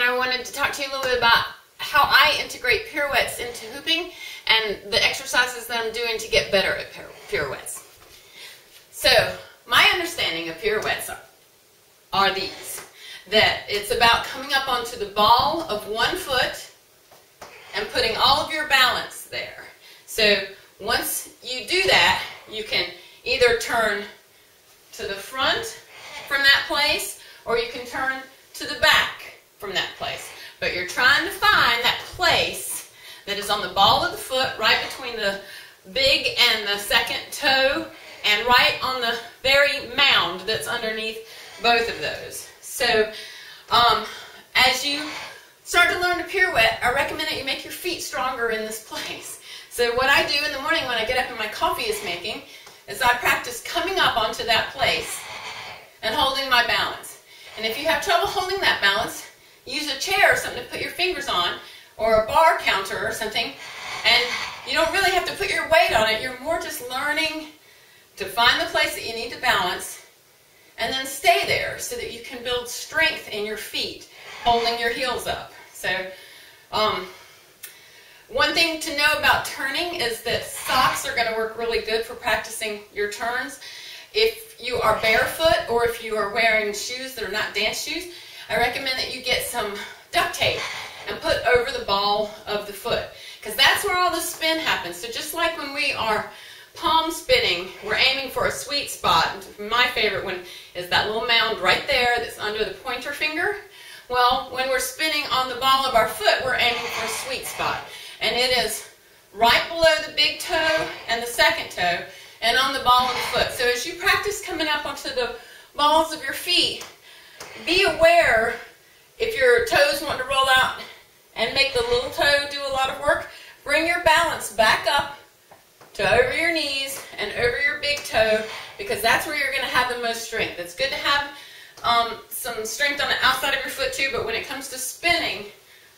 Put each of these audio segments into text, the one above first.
and I wanted to talk to you a little bit about how I integrate pirouettes into hooping and the exercises that I'm doing to get better at pirouettes. So, my understanding of pirouettes are these. That it's about coming up onto the ball of one foot and putting all of your balance there. So, once you do that, you can either turn to the front from that place, or you can turn to the back from that place. But you're trying to find that place that is on the ball of the foot, right between the big and the second toe, and right on the very mound that's underneath both of those. So, as you start to learn to pirouette, I recommend that you make your feet stronger in this place. So what I do in the morning when I get up and my coffee is making is I practice coming up onto that place and holding my balance. And if you have trouble holding that balance, use a chair or something to put your fingers on, or a bar counter or something, and you don't really have to put your weight on it. You're more just learning to find the place that you need to balance and then stay there so that you can build strength in your feet, holding your heels up. So, one thing to know about turning is that socks are going to work really good for practicing your turns. If you are barefoot or if you are wearing shoes that are not dance shoes, I recommend that you get some duct tape and put over the ball of the foot, because that's where all the spin happens. So just like when we are palm spinning, we're aiming for a sweet spot. My favorite one is that little mound right there that's under the pointer finger. Well, when we're spinning on the ball of our foot, we're aiming for a sweet spot. And it is right below the big toe and the second toe and on the ball of the foot. So as you practice coming up onto the balls of your feet, be aware if your toes want to roll out and make the little toe do a lot of work, bring your balance back up to over your knees and over your big toe, because that's where you're going to have the most strength. It's good to have some strength on the outside of your foot too, but when it comes to spinning,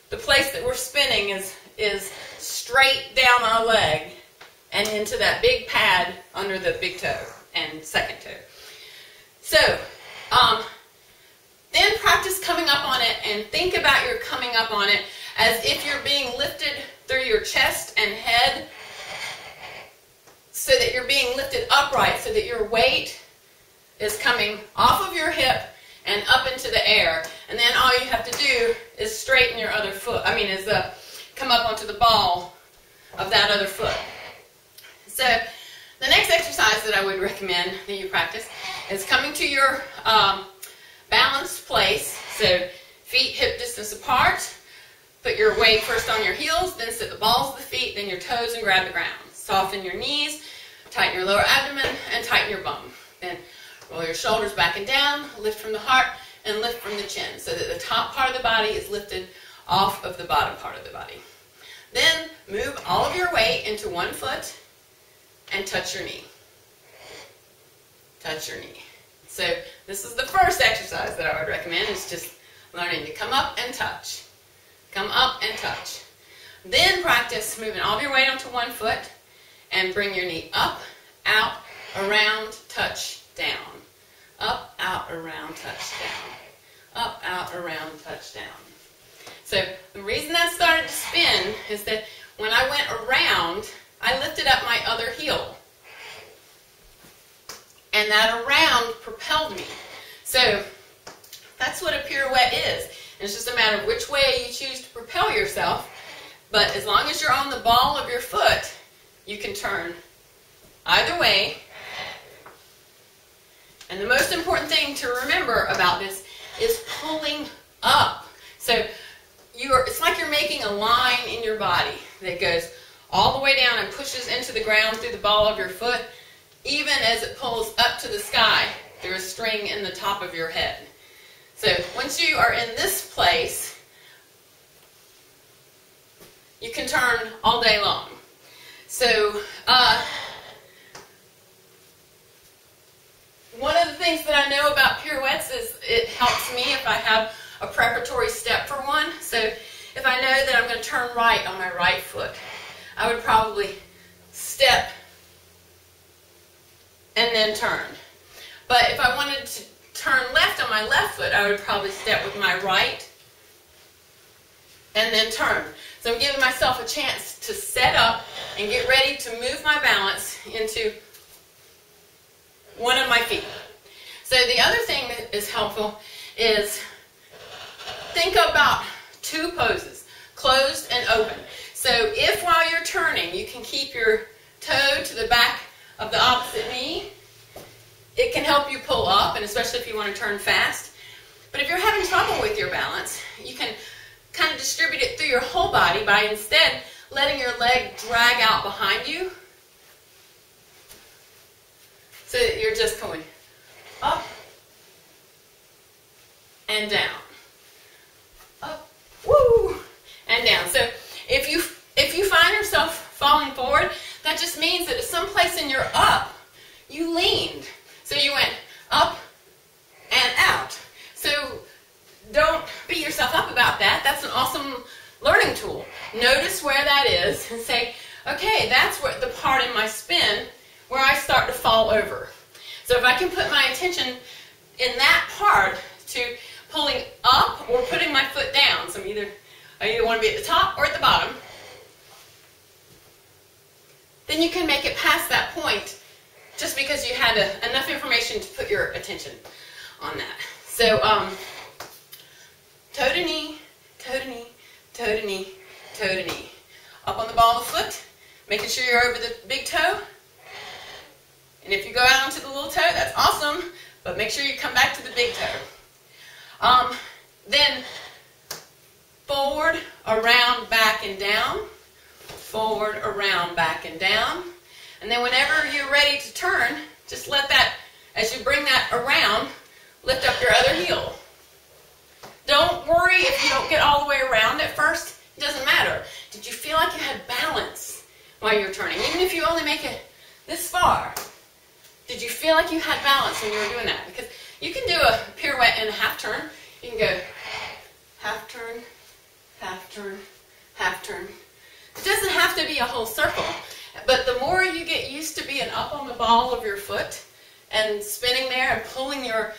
the place that we're spinning is straight down our leg and into that big pad under the big toe and second toe. So, then practice coming up on it and think about your coming up on it as if you're being lifted through your chest and head, so that you're being lifted upright, so that your weight is coming off of your hip and up into the air. And then all you have to do is straighten your other foot. Come up onto the ball of that other foot. So the next exercise that I would recommend that you practice is coming to your balanced place. So feet hip distance apart. Put your weight first on your heels, then sit the balls of the feet, then your toes, and grab the ground. Soften your knees, tighten your lower abdomen, and tighten your bum. Then roll your shoulders back and down, lift from the heart, and lift from the chin, so that the top part of the body is lifted off of the bottom part of the body. Then move all of your weight into one foot and touch your knee. Touch your knee. So this is the first exercise that I would recommend, is just learning to come up and touch. Come up and touch. Then practice moving all of your weight onto one foot and bring your knee up, out, around, touch, down. Up, out, around, touch, down. Up, out, around, touch, down. So the reason that started to spin is that when I went around, I lifted up my other heel. And that around propelled me. So that's what a pirouette is. And it's just a matter of which way you choose to propel yourself. But as long as you're on the ball of your foot, you can turn either way. And the most important thing to remember about this is pulling up. So it's like you're making a line in your body that goes all the way down and pushes into the ground through the ball of your foot, even as it pulls up to the sky through a string in the top of your head. So once you are in this place, you can turn all day long. So one of the things that I know about pirouettes is it helps me if I have a preparatory step for one. So if I know that I'm going to turn right on my right foot, I would probably step and then turn. But if I wanted to turn left on my left foot, I would probably step with my right and then turn. So I'm giving myself a chance to set up and get ready to move my balance into one of my feet. So the other thing that is helpful is think about two poses, closed and open. So if while you're turning you can keep your toe to the back of the opposite knee, it can help you pull up, and especially if you want to turn fast. But if you're having trouble with your balance, you can kind of distribute it through your whole body by instead letting your leg drag out behind you so that you're just going up and down. Up, woo, and down. So if you find yourself falling forward, that just means that at some place in your up, you leaned. So you went up and out. So don't beat yourself up about that. That's an awesome learning tool. Notice where that is and say, okay, that's what the part in my spin where I start to fall over. So if I can put my attention in that part to pulling up or putting my foot down, so I either want to be at the top or at the bottom, then you can make it past that point just because you had enough information to put your attention on that. So toe to knee, toe to knee, toe to knee, toe to knee. Up on the ball of the foot, making sure you're over the big toe. And if you go out onto the little toe, that's awesome, but make sure you come back to the big toe. Then forward, around, back, and down. Forward, around, back, and down. And then whenever you're ready to turn, just let that, as you bring that around, lift up your other heel. Don't worry if you don't get all the way around at first. It doesn't matter. Did you feel like you had balance while you were turning? Even if you only make it this far, did you feel like you had balance when you were doing that? Because you can do a pirouette in a half turn. You can go half turn, half turn, half turn. It doesn't have to be a whole circle, but the more you get used to being up on the ball of your foot and spinning there and pulling your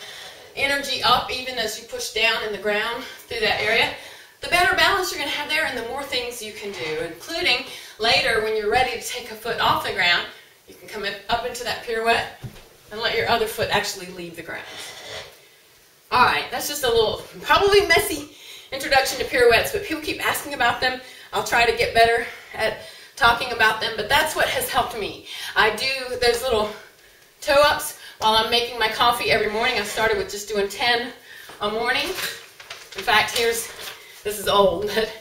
energy up even as you push down in the ground through that area, the better balance you're going to have there and the more things you can do, including later when you're ready to take a foot off the ground, you can come up into that pirouette and let your other foot actually leave the ground. Alright, that's just a little, probably messy introduction to pirouettes, but people keep asking about them. I'll try to get better at talking about them, but that's what has helped me. I do those little toe-ups while I'm making my coffee every morning. I started with just doing 10 a morning. In fact, this is old, but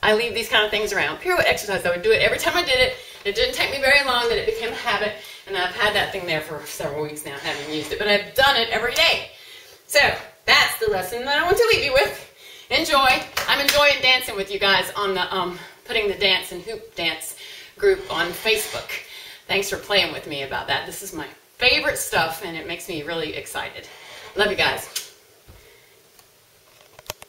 I leave these kind of things around. Pirouette exercise, I would do it every time I did it. It didn't take me very long that it became a habit, and I've had that thing there for several weeks now, haven't used it, but I've done it every day. So, that's the lesson that I want to leave you with. Enjoy. I'm enjoying dancing with you guys on the putting the dance and hoop dance group on Facebook. Thanks for playing with me about that. This is my favorite stuff, and it makes me really excited. Love you guys.